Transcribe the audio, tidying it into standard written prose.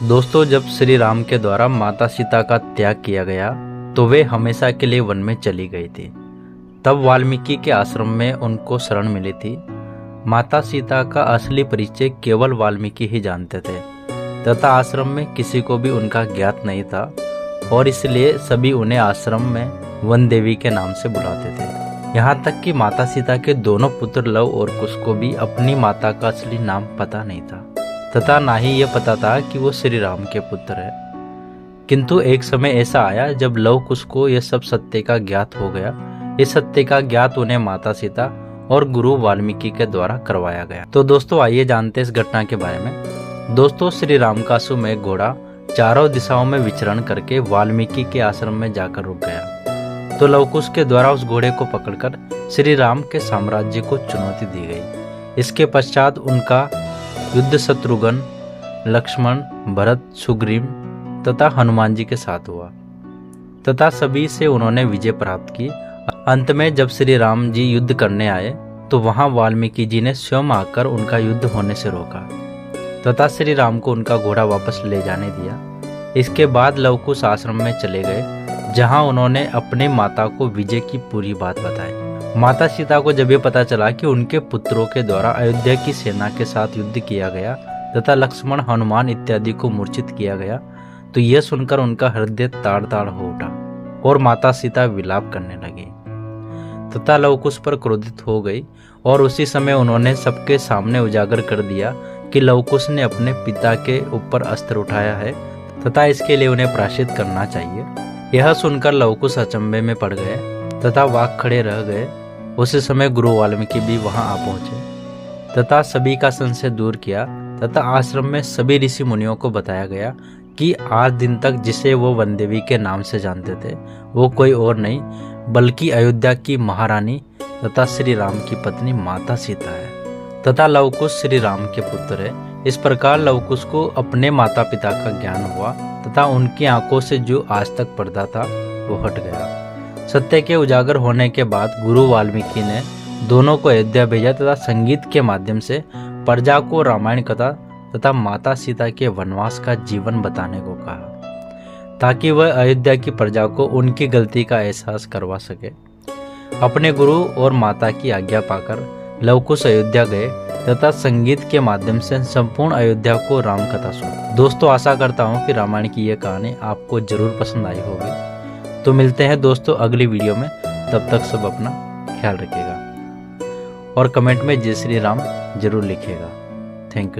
दोस्तों, जब श्री राम के द्वारा माता सीता का त्याग किया गया तो वे हमेशा के लिए वन में चली गई थी। तब वाल्मीकि के आश्रम में उनको शरण मिली थी। माता सीता का असली परिचय केवल वाल्मीकि ही जानते थे तथा आश्रम में किसी को भी उनका ज्ञात नहीं था और इसलिए सभी उन्हें आश्रम में वन देवी के नाम से बुलाते थे। यहाँ तक कि माता सीता के दोनों पुत्र लव और कुश को भी अपनी माता का असली नाम पता नहीं था तथा ना ही ये पता था कि वो श्री राम के पुत्र है। किंतु एक समय ऐसा आया जब लव कुश को यह सब सत्य का ज्ञात हो गया। इस सत्य का ज्ञात उन्हें माता सीता और गुरु वाल्मीकि के द्वारा करवाया गया। तो दोस्तों, आइए जानते हैं इस घटना के बारे में। दोस्तों, श्री राम का अश्वमेघ घोड़ा चारों दिशाओं में विचरण करके वाल्मीकि के आश्रम में जाकर रुक गया। तो लवकुश के द्वारा उस घोड़े को पकड़कर श्री राम के साम्राज्य को चुनौती दी गई। इसके पश्चात उनका युद्ध शत्रुघ्न, लक्ष्मण, भरत, सुग्रीव तथा हनुमान जी के साथ हुआ तथा सभी से उन्होंने विजय प्राप्त की। अंत में जब श्री राम जी युद्ध करने आए तो वहां वाल्मीकि जी ने स्वयं आकर उनका युद्ध होने से रोका तथा श्री राम को उनका घोड़ा वापस ले जाने दिया। इसके बाद लवकुश आश्रम में चले गए जहां उन्होंने अपने माता को विजय की पूरी बात बताई। माता सीता को जब ये पता चला कि उनके पुत्रों के द्वारा अयोध्या की सेना के साथ युद्ध किया गया तथा लक्ष्मण, हनुमान इत्यादि को मूर्छित किया गया तो यह सुनकर उनका हृदय ताड़ ताड़ हो उठा और माता सीता विलाप करने लगी तथा लवकुश पर क्रोधित हो गई। और उसी समय उन्होंने सबके सामने उजागर कर दिया कि लवकुश ने अपने पिता के ऊपर अस्त्र उठाया है तथा इसके लिए उन्हें प्रायश्चित करना चाहिए। यह सुनकर लवकुश अचंभे में पड़ गए तथा वाक खड़े रह गए। उसी समय गुरु वाल्मीकि भी वहां आ पहुंचे तथा सभी का संशय दूर किया तथा आश्रम में सभी ऋषि मुनियों को बताया गया कि आज दिन तक जिसे वो वन देवी के नाम से जानते थे वो कोई और नहीं बल्कि अयोध्या की महारानी तथा श्री राम की पत्नी माता सीता है तथा लवकुश श्री राम के पुत्र है। इस प्रकार लवकुश को अपने माता पिता का ज्ञान हुआ तथा उनकी आंखों से जो आज तक पर्दा था वो हट गया। सत्य के उजागर होने के बाद गुरु वाल्मीकि ने दोनों को अयोध्या भेजा तथा संगीत के माध्यम से प्रजा को रामायण कथा तथा माता सीता के वनवास का जीवन बताने को कहा ताकि वह अयोध्या की प्रजा को उनकी गलती का एहसास करवा सके। अपने गुरु और माता की आज्ञा पाकर लवकुश अयोध्या गए तथा संगीत के माध्यम से संपूर्ण अयोध्या को राम कथा सुनी। दोस्तों, आशा करता हूँ कि रामायण की यह कहानी आपको जरूर पसंद आई होगी। तो मिलते हैं दोस्तों अगली वीडियो में। तब तक सब अपना ख्याल रखिएगा और कमेंट में जय श्री राम जरूर लिखिएगा। Thank you.